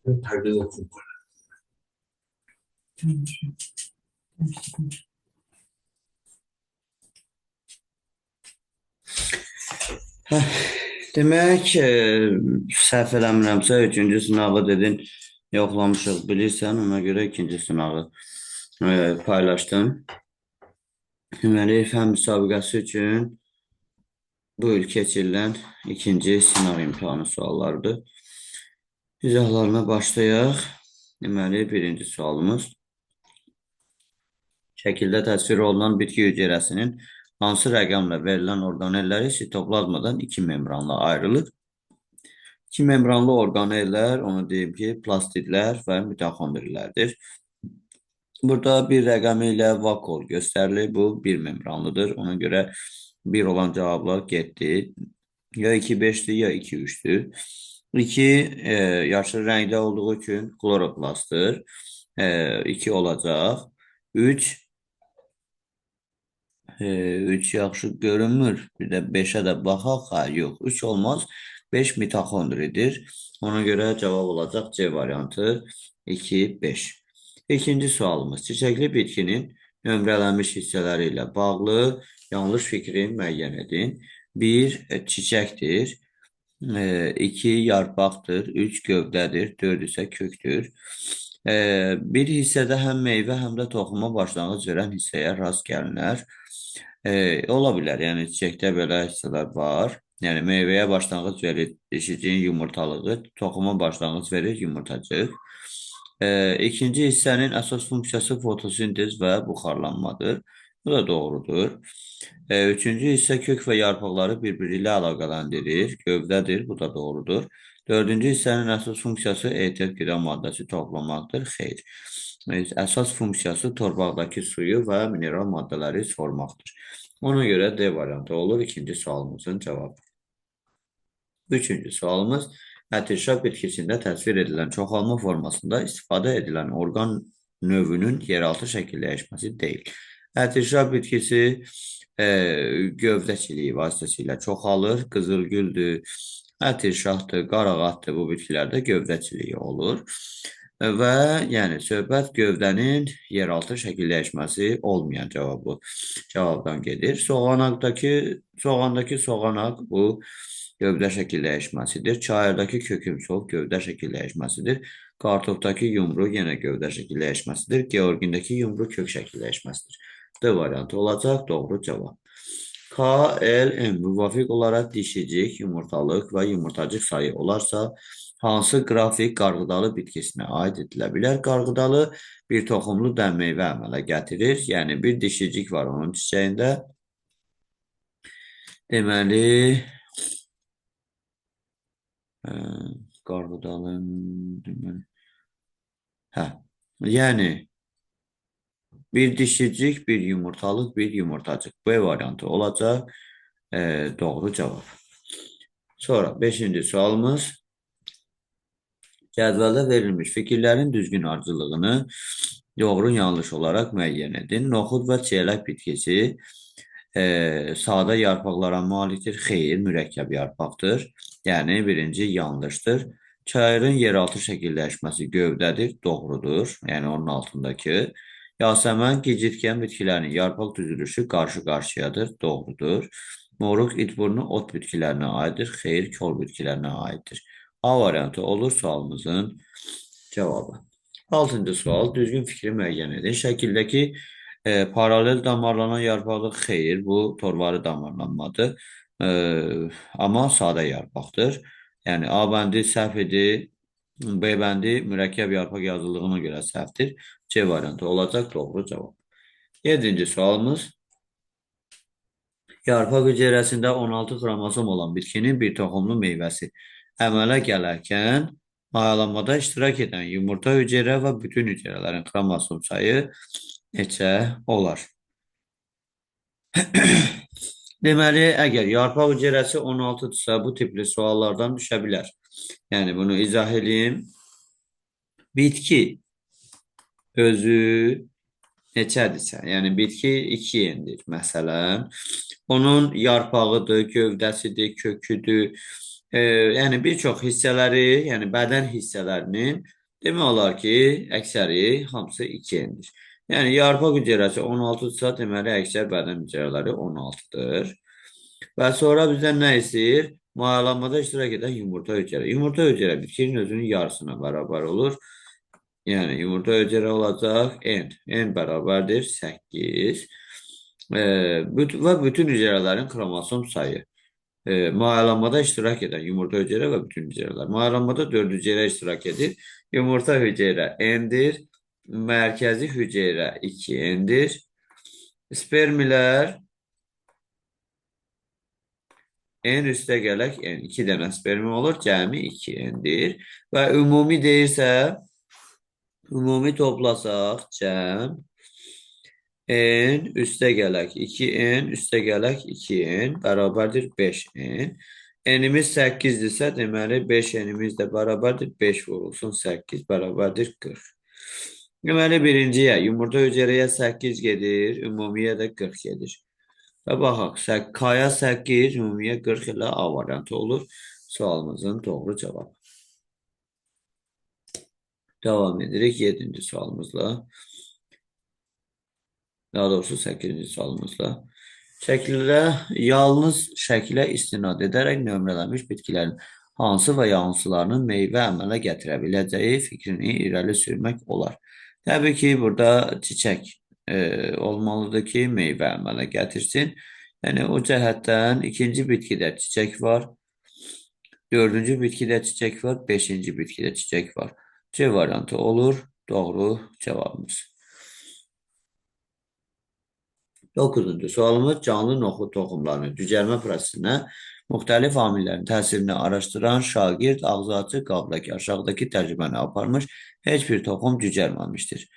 Perde okul. Heh, demək, səhv eləmirəmsə, üçüncü sınağı dedin, yoxlamışıq, bilirsən, ona görə ikinci sınağı paylaşdım. Deməli, fən müsabiqəsi üçün bu il keçirilən ikinci sınaq imtahanı suallarıdır. İzahlarına başlayaq. Deməli, birinci sualımız. Şəkildə təsvir olunan bitki hüceyrəsinin hansı rəqəmlə verilən orqanelləri sitoplazmadan iki membranla ayrılır? İki membranlı orqanellər, onu deyim ki, plastidlər və mitoxondrilərdir. Burada bir rəqəmi ilə vakol göstərilir. Bu bir membranlıdır. Ona görə bir olan cavablar getdi. Ya 2-5'dir, ya 2-3'dür. 2 yaşıl rəngdə olduğu üçün kloroplastdır. 2 olacaq. 3 yaxşı görünmür. Bir də 5'ə də baxaq. Ha, yox, 3 olmaz. 5 mitoxondridir. Ona görə cavab olacaq C variantı 2-5. İkinci sualımız. Çiçəkli bitkinin nömrələnmiş hissələri ilə bağlı yanlış fikri müəyyən edin. 1 çiçəkdir. 2 yarpaqdır. 3 gövdədir. 4 isə kökdür. Bir hissədə həm meyvə, həm də toxuma başlanğıc verən hissəyə rast gəlinər. Ola bilər, yəni çiçəkdə belə hissələr var. Yəni meyvəyə başlanğıc verir dişiciyin yumurtalığı, toxuma başlanğıc verir yumurtacıq. İkinci hissənin əsas funksiyası fotosintez və buxarlanmadır. Bu da doğrudur. Üçüncü hissə kök və yarpaqları bir-biri ilə əlaqələndirir. Gövdədir, bu da doğrudur. Dördüncü hissənin əsas funksiyası etir qida maddəsi toplamaqdır. Xeyr. Əsas funksiyası torbaqdakı suyu və mineral maddələri sormaqdır. Ona görə D variantı olur ikinci sualımızın cavabı. Üçüncü sualımız, ətirşad bitkisində təsvir edilən çoxalma formasında istifadə edilən orqan növünün yeraltı şəkil dəyişməsi deyil. Ətirşad bitkisi gövdəçiliyi vasitəsilə çoxalır, qızılgüldür, ətirşaddır, qarağatdır, bu bitkilərdə gövdəçiliyi olur. Və yəni söhbət gövdənin yeraltı şəkil dəyişməsi olmayan cavabdan gedir. Soğandakı soğanaq bu gövdə şəkil dəyişməsidir. Çayırdakı kökümsol gövdə şəkil dəyişməsidir. Kartofdakı yumru yenə gövdə şəkil dəyişməsidir. Georgindəki yumru kök şəkil dəyişməsidir. D variantı olacaq doğru cavab. K, L, M müvafiq olaraq dişicik, yumurtalıq və yumurtacıq sayı olarsa, hansı qrafik qarğıdalı bitkisinə aid edilə bilər? Qarğıdalı bir toxumlu dənmeyvə əmələ gətirir. Yəni, bir dişicik var onun çiçəyində. Deməli, qarğıdalın, yəni, bir dişicik, bir yumurtalıq, bir yumurtacıq. B variantı olacaq doğru cavab. Sonra 5-ci sualımız. Cədvəldə verilmiş fikirlərin düzgün ardıcıllığını doğru yanlış olaraq müəyyən edin. Noxud və çiyələk bitkisi sadə yarpaqlara malikdir. Xeyr, mürəkkəb yarpaqdır. Yəni, birinci yanlışdır. Çayırın yeraltı şəkil dəyişməsi gövdədir. Doğrudur. Yəni, onun altındakı. Yasəmən gicitkən bitkilərin yarpaq düzülüşü qarşı-qarşıyadır. Doğrudur. Moruq itburnu ot bitkilərinə aiddir. Xeyr, kol bitkilərinə aiddir. A variantı olur sualımızın cavabı. 6-cı sual, düzgün fikri müəyyən edin. Şəkildəki paralel damarlanan yarpaqlıq xeyr, bu torvarı damarlanmadır. Amma sadə yarpaqdır. Yəni, A bəndi səhv idi, B bəndi mürəkkəb yarpaq yazıldığına görə səhvdir. C variantı olacaq doğru cavab. 7-ci sualımız. Yarpaq hüceyrəsində 16 xromosom olan bitkinin bir toxumlu meyvəsi əmələ gələrkən mayalanmada iştirak edən yumurta hüceyrə və bütün hüceyrələrin xromosom sayı neçə olar? Deməli, əgər yarpaq hüceyrəsi 16-dırsa, bu tipli suallardan düşə bilər. Yəni, bunu izah edeyim. Bitki özü neçədirsə, yəni bitki 2 endir, məsələn, Onun yarpağıdır, gövdəsidir, köküdür. Yəni bir çox hissələri, yəni bədən hissələrinin demək olar ki, əksəri hamısı 2N-dir. Yəni yarpaq hüceyrəsi 16-dırsa, deməli əksər bədən hüceyrələri 16-dır. Və sonra bizdən nə istəyir? Mayalanmada iştirak edən yumurta hüceyrə. Yumurta hüceyrə bitkinin özünün yarısına bərabər olur. Yəni yumurta hüceyrə olacaq N. N bərabərdir 8. Və bütün hüceyrələrin xromosom sayı. Mayalanmada iştirak edən yumurta hüceyrə və bütün hüceyrələr. Mayalanmada 4 hüceyrə iştirak edir. Yumurta hüceyrə N-dir. Mərkəzi hüceyrə 2N-dir. Spermilər N üstə gələk N. 2 dənə spermi olur. Cəmi 2N-dir. Və ümumi deyirsə, ümumi toplasaq cəm N üstə gələk 2N üstə gələk 2N bərabərdir 5N. N-imiz 8-dirsə, deməli 5N-imiz də bərabərdir 5 vurulsun 8 bərabərdir 40. Deməli birinciyə yumurta hüceyrəyə 8 gedir, ümumiyə də 40 gedir. Və baxaq, K-ya 8, ümumiyə 40 ilə A variantı olur. Sualımızın doğru cavabı. Devam edirik 7-ci sualımızla. Daha doğrusu 8-ci sualımızla. Yalnız şəkilə istinad edərək nömrələnmiş bitkilərin hansı və ya hansılarının meyvə əmələ gətirə biləcəyi fikrini irəli sürmək olar. Təbii ki, burada çiçək olmalıdır ki, meyvə əmələ gətirsin. Yəni, o cəhətdən ikinci bitkidə çiçək var, dördüncü bitkidə çiçək var, beşinci bitkidə çiçək var. C variantı olur, doğru cavabımız. 9-cu sualımız canlı noxud toxumlarının cücərmə prosesinə müxtəlif amillərin təsirini araşdıran şagird ağzı açıq qabdakı aşağıdakı təcrübəni aparmış, heç bir toxum cücərməmişdir.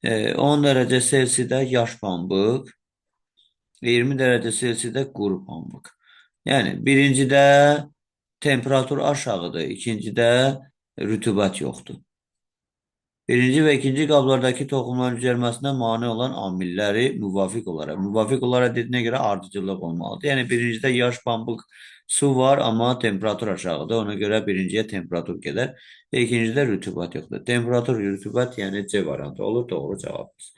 10 dərəcə Selsidə yaş pambıq, 20 dərəcə Selsidə quru pambıq. Yəni, birincidə temperatur aşağıdır, ikincidə rütubət yoxdur. Birinci və ikinci qablardakı toxumların cücərməsinə mane olan amilləri müvafiq olaraq dediyinə görə ardıcıllıq olmalıdır. Yəni, birincidə yaş pambıq su var, amma temperatur aşağıdır. Ona görə birinciyə temperatur gedər. Və ikincidə rütubət yoxdur. Temperatur, rütubət, yəni C variantı olur. Doğru cavabımız.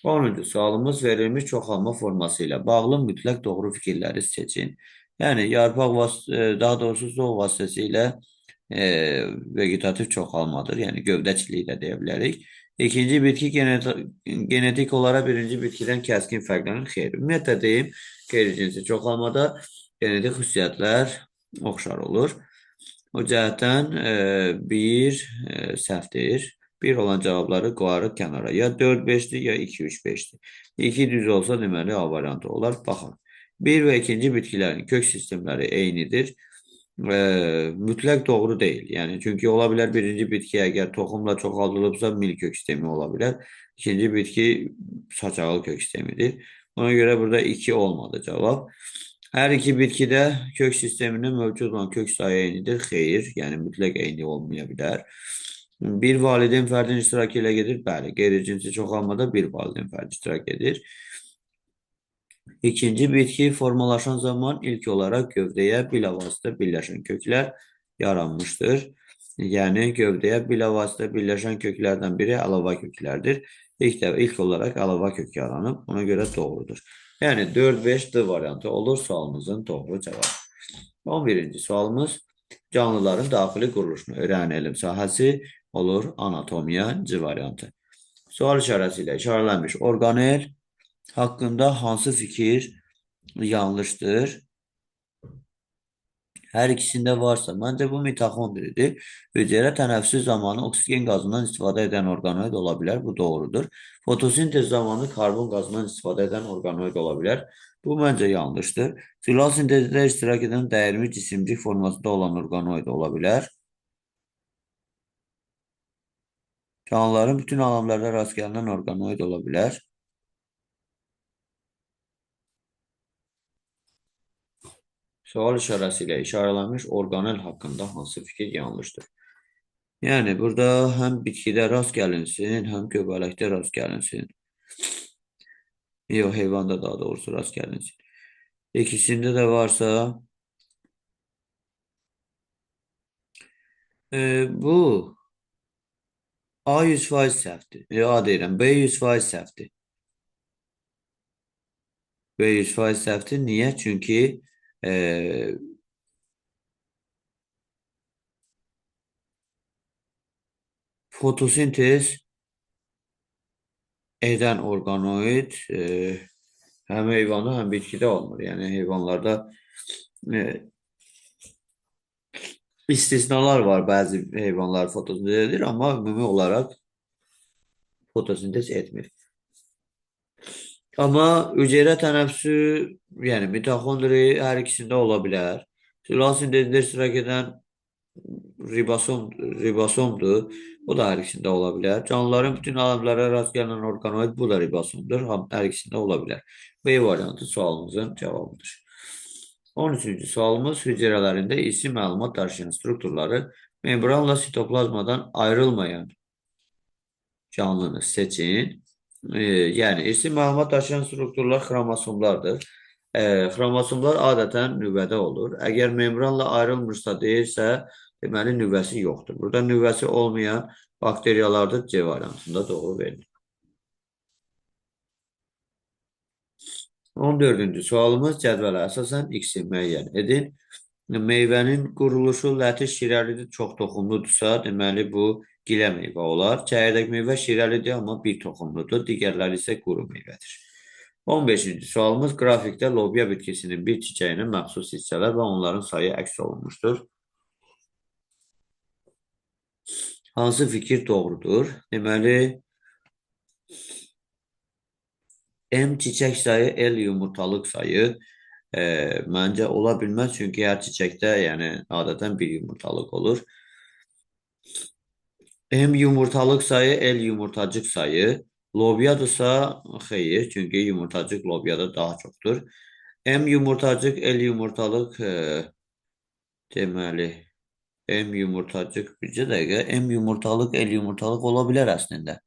10-cu sualımız verilmiş çoxalma forması ilə bağlı mütləq doğru fikirləri seçin. Yəni, daha doğrusu soğuk vasitəsilə vegetativ çoxalmadır. Yəni, gövdəçiliyi də deyə bilərik. İkinci bitki genetik olaraq birinci bitkidən kəskin fərqlənir. Xeyr. Ümumiyyətlə deyim, qeyri-cinsi çoxalmada genetik xüsusiyyətlər oxşar olur. O cəhətdən 1 səhvdir. 1 olan cavabları qoyarıq kənara. Ya 4-5-dir, ya 2-3-5-dir. 2 düz olsa, deməli, A variantı olar. Baxın. 1 və ikinci bitkilərin kök sistemləri eynidir. Mütləq doğru deyil. Yəni, çünki ola bilər birinci bitki əgər toxumla çoxaldılıbsa mil kök sistemi ola bilər. İkinci bitki saçaqlı kök sistemidir. Ona görə burada 2 olmadı cavab. Hər iki bitkidə kök sisteminin mövcud olan kök sayı eynidir. Xeyr, yəni mütləq eyni olmaya bilər. Bir valideyn fərdin iştirakı ilə gedir. Bəli, qeyri-cinsi çoxalmada bir valideyn fərdi iştirak edir. İkinci bitki formalaşan zaman ilk olaraq gövdəyə bilavasitə birləşən köklər yaranmışdır. Yəni, gövdəyə bilavasitə birləşən köklərdən biri əlavə köklərdir. İlk olaraq əlavə kök yaranıb, ona görə doğrudur. Yəni, 4-5 D variantı olur sualımızın doğru cavabı. 11-ci sualımız canlıların daxili quruluşunu öyrənən elm sahəsi olur anatomiya C variantı. Sual işarəsi ilə işarələnmiş orqanel haqqında hansı fikir yanlışdır? Hər ikisində varsa, məncə bu mitoxondridir. Hüceyrə tənəffüsü zamanı oksigen qazından istifadə edən orqanoid ola bilər. Bu doğrudur. Fotosintez zamanı karbon qazından istifadə edən orqanoid ola bilər. Bu məncə yanlışdır. Zilal sintezdə iştirak edən dəyirmi cisimcik formasında olan orqanoid ola bilər. Canlıların bütün alamlarda rast gələn orqanoid ola bilər. Sual işarəsi ilə işarələnmiş orqanel haqqında hansı fikir yanlışdır? Yəni, burada həm bitkidə rast gəlinsin, həm göbələkdə rast gəlinsin. Yox, heyvanda daha doğrusu rast gəlinsin. İkisinde de varsa bu A 100% səhvdir. A deyirəm, B 100% səhvdir. B 100% səhvdir. Niyə? Çünki e, fotosintez edən orqanoid həm heyvanda, həm bitkidə olmur. Yəni heyvanlarda e, istisnalar var. Bəzi heyvanlar fotosintez edir, amma ümumi olaraq fotosintez etmir. Amma hüceyrə tənəffüsü, yəni mitoxondri hər ikisində ola bilər. Silah sintezində iştirak edən ribosomdur. Bu da hər ikisində ola bilər. Canlıların bütün aləmlərə rast gələn orqanoid bu da ribosomdur. Hər ikisində ola bilər. B variantı sualımızın cavabıdır. 13-cü sualımız hüceyrələrində irsi məlumat daşıyan strukturları membranla sitoplazmadan ayrılmayan canlını seçin. Yəni, irsi məlumat daşıyan strukturlar xromosomlardır. Xromosomlar adətən nüvədə olur. Əgər membranla ayrılmırsa deyirsə, deməli nüvəsi yoxdur. Burada nüvəsi olmayan bakteriyalardır. C variantında doğru verilir. 14-cü sualımız cədvələ əsasən X-i müəyyən edin. Meyvənin quruluşu ləti şirəlidir, çox toxumludursa, deməli bu gilə meyvə olar. Çəyirdək meyvə şirəlidir, amma bir toxumludur. Digərləri isə quru meyvədir. 15-ci sualımız qrafikdə lobya bitkisinin bir çiçəyinin məxsus hissələr və onların sayı əks olunmuşdur. Hansı fikir doğrudur? Deməli, M çiçək sayı, L yumurtalıq sayı məncə ola bilməz. Çünki hər çiçəkdə yəni adətən bir yumurtalıq olur. M yumurtalıq sayı, L yumurtacıq sayı. Lobyadırsa xeyir. Çünki yumurtacıq lobyada daha çoxdur. M yumurtacıq, L yumurtalıq deməli M yumurtacıq bircə dəqiqə. M yumurtalıq, L yumurtalıq ola bilər əslində.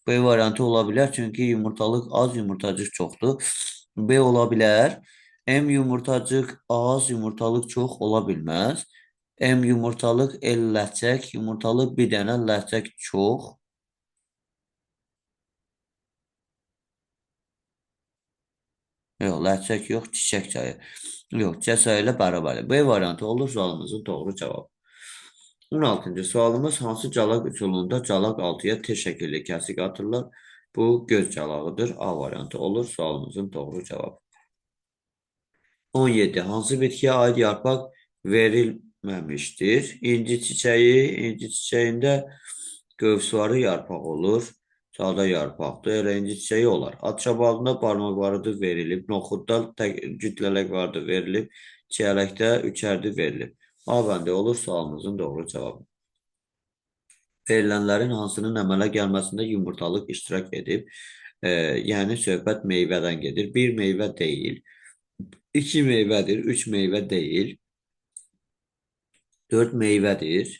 B variantı ola bilər. Çünki yumurtalıq az, yumurtacıq çoxdur. B ola bilər. M yumurtacıq az, yumurtalıq çox ola bilməz. M yumurtalıq, L ləçək, yumurtalıq bir dənə, ləçək çox. Yox, ləçək yox, çiçək sayı. Yox, C sayı ilə bərabərdir. B variantı olur sualımızın doğru cavabı. 16-cı sualımız hansı calaq üsulunda calaq altıya T şəkilli kəsik atırlar? Bu göz calağıdır. A variantı olur sualımızın doğru cavabı. 17. Hansı bitkiyə aid yarpaq verilməmişdir? İnci çiçəyi, inci çiçəyində qövsvarı yarpaq olur. Sadə yarpaqdır. Elə inci çiçəyi olar. Atşabağında barmaq varıdır verilib. Noxudda cütlələk vardır verilib. Çiyələkdə üçərdi verilib. A bəndə olur sualımızın doğru cavabı. Verilənlərin hansının əmələ gəlməsində yumurtalıq iştirak edib? Yəni söhbət meyvədən gedir. Bir meyvə deyil. 2 meyvədir, 3 meyvə deyil. 4 meyvədir.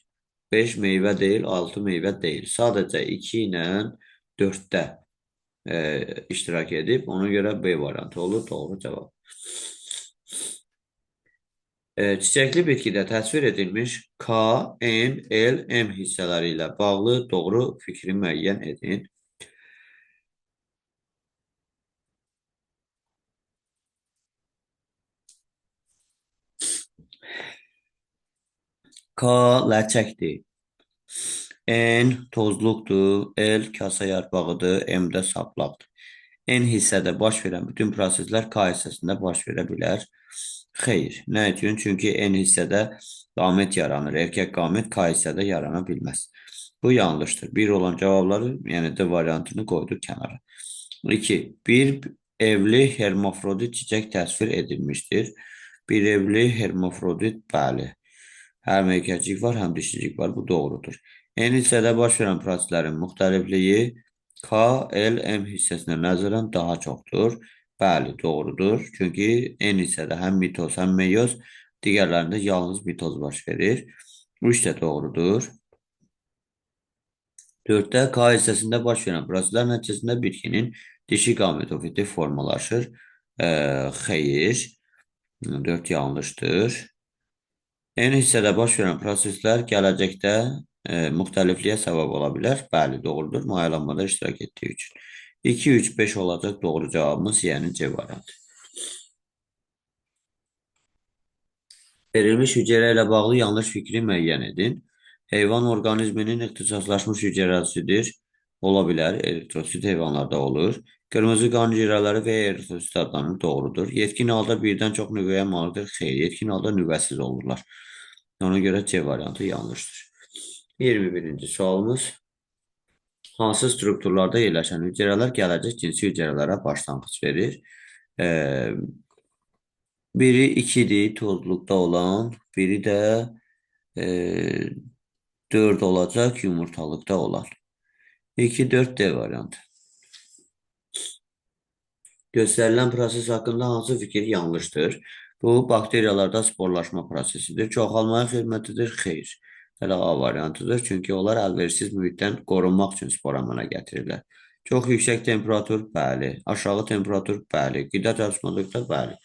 5 meyvə deyil, 6 meyvə deyil. Sadəcə 2 ilə 4-də iştirak edib. Ona görə B variantı olur doğru cavab. Çiçəkli bitkidə təsvir edilmiş K, N, L, M hissələri ilə bağlı doğru fikri müəyyən edin. K ləçəkdir. N tozluqdur. L kasa yarpağıdır. M də saplaqdır. N hissədə baş verən bütün proseslər K hissəsində baş verə bilər. Xeyr. Nə üçün? Çünki N hissədə qamət yaranır. Erkək qamət K hissədə yarana bilməz. Bu yanlışdır. Bir olan cavabları, yəni D variantını qoyduq kənara. 2. Bir evli hermafrodit çiçək təsvir edilmişdir. Bir evli hermafrodit, bəli. Həm erkəkcik var, həm dişicik var. Bu doğrudur. N hissədə baş verən proseslərin müxtəlifliyi K, L, M hissəsinə nəzərən daha çoxdur. Bəli, doğrudur. Çünki N hissədə həm mitoz, həm meyoz, digərlərində yalnız mitoz baş verir. 3 də doğrudur. 4-də K hissəsində baş verən proseslər nəticəsində bitkinin dişi qametofiti formalaşır. Xeyir. 4 yanlışdır. Eyni hissədə baş verən proseslər gələcəkdə müxtəlifliyə səbəb ola bilər. Bəli, doğrudur. Mayalanmada iştirak etdiyi üçün. 2, 3, 5 olacaq doğru cavabımız, yəni C variantı. Verilmiş hüceyrə ilə bağlı yanlış fikri müəyyən edin. Heyvan orqanizminin ixtisaslaşmış hüceyrəsidir. Ola bilər, eritrosit heyvanlarda olur. Qırmızı qan hüceyrələri və eritrosit adlanır, doğrudur. Yetkin halda birdən çox nüvəyə malikdir, xeyr. Yetkin halda nüvəsiz olurlar. Ona görə C variantı yanlışdır. 21-ci sualımız. Hansı strukturlarda yerləşən hüceyrələr gələcək cinsi hüceyrələrə başlanğıc verir? Biri 2-dir, tozluqda olan, biri də 4 olacaq, yumurtalıqda olan. 2, 4 D variantı. Göstərilən proses haqqında hansı fikir yanlışdır? Bu, bakteriyalarda sporlaşma prosesidir. Çoxalmaya xidmətidir, xeyr. Hələ A variantıdır, çünki onlar əlverişsiz mühitdən qorunmaq üçün spor əmələ gətirirlər. Çox yüksək temperatur, bəli. Aşağı temperatur, bəli. Qida çatışmazlıqda, bəli.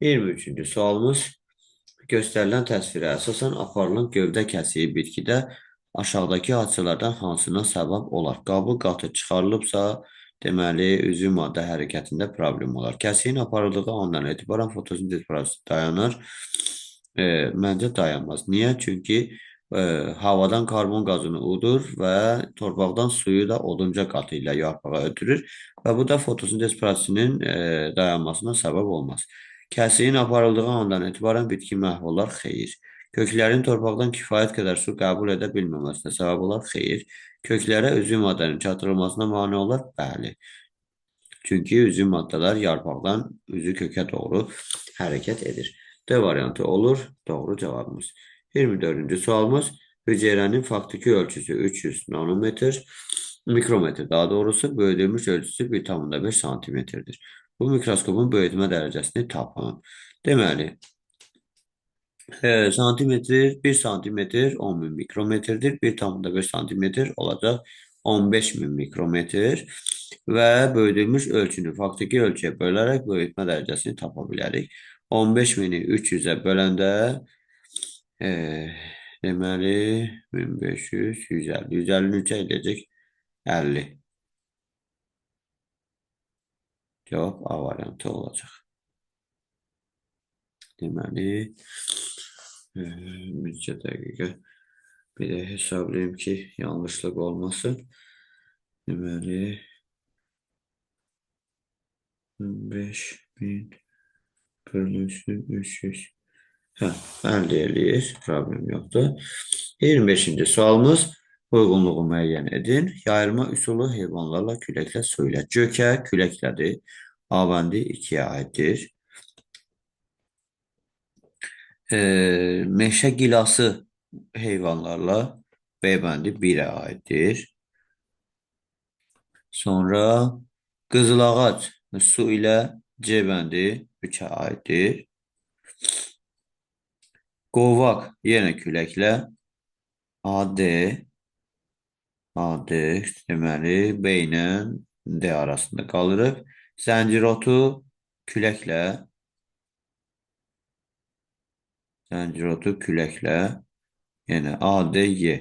23-cü sualımız. Göstərilən təsvirə əsasən aparılan gövdə kəsiyi bitkidə aşağıdakı hadisələrdən hansına səbəb olar? Qabı qatı çıxarılıbsa, deməli, üzvü maddə hərəkətində problem olar. Kəsiyin aparıldığı andan etibarən fotosintez prosesi dayanır. Məncə dayanmaz. Niyə? Çünki havadan karbon qazını udur və torpaqdan suyu da odunca qatı ilə yarpağa ötürür və bu da fotosintez prosesinin dayanmasına səbəb olmaz. Kəsiyin aparıldığı andan etibarən bitki məhv olar, xeyr. Köklərin torpaqdan kifayət qədər su qəbul edə bilməməsinə səbəb olar, xeyr. Köklərə üzvü maddənin çatdırılmasına mane olar, bəli. Çünki üzvü maddələr yarpaqdan üzvü kökə doğru hərəkət edir. D variantı olur, doğru cavabımız. 24-cü sualımız. Hüceyrənin faktiki ölçüsü 300 nanometr, mikrometr daha doğrusu böyüdülmüş ölçüsü 1,5 santimetrdir. Bu mikroskopun böyütmə dərəcəsini tapın. Deməli, santimetr, 1 santimetr 10.000 mikrometrdir. 1,5 santimetr olacaq 15.000 mikrometr və böyüdülmüş ölçünü faktiki ölçüyə bölərək böyütmə dərəcəsini tapa bilərik. 15.000-i 300-ə böləndə deməli 1500, 150, 150-ni 3-ə eləyəcək 50. Cavab A variantı olacaq. Deməli, bircə dəqiqə bir də hesablayayım ki, yanlışlıq olmasın. Deməli, 5000 bölünsün 300. Əldə eləyir, problem yoxdur. 25-ci sualımız. Uyğunluğu müəyyən edin. Yayılma üsulu heyvanlarla küləklə su ilə. Gökə küləklədir. A bəndi 2-yə aiddir. Meşə gilası heyvanlarla B bəndi 1-ə aiddir. Sonra qızıl ağac su ilə C bəndi 3-ə aiddir. Qovaq yenə küləklə AD deməli B ilə D arasında qalırıq. Zəncirotu küləklə yenə AD Y.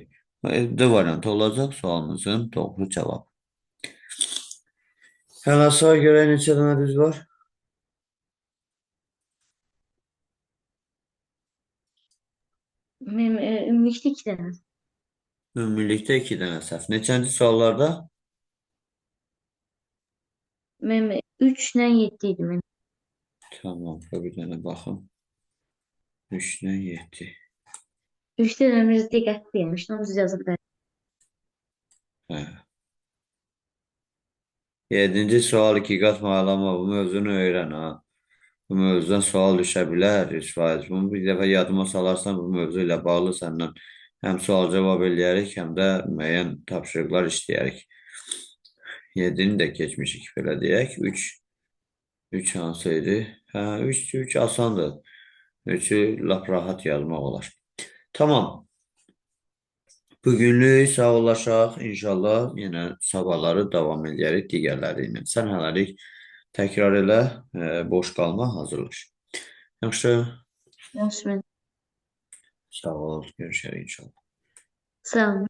D variantı olacaq sualımızın doğru cavabı. Hələ sağa görə neçə dənə düz var? Ümumilikdə 2 dənə. Ümumilikdə 2 dənə səhv. Neçənci suallarda? Mənim 3-lə 7 idi mənim. Tamam, bir dənə baxım. 3-lə 7. 3-də də diqqətli yemişdim, onu düz yazıb da. 7-ci sual 2 qat mayalama, bu mövzunu öyrən ha. Bu mövzudan sual düşə bilər, 100%. Bunu bir dəfə yadıma salarsan, bu mövzu ilə bağlı səndən həm sual cavab eləyərik, həm də müəyyən tapşırıqlar işləyərik. 7-ni də keçmişik, belə deyək. 3 hansı idi? 3 asandır. 3-ü lap rahat yazmaq olar. Tamam. Bugünlük sağollaşaq. İnşallah yenə sabahları davam edərik digərləri ilə. Sən hələlik təkrar elə, boş qalma, hazırlaş. Yaxşı. Yaxşı, mən Sağ ol. Görüşərik inşallah. sağ olun.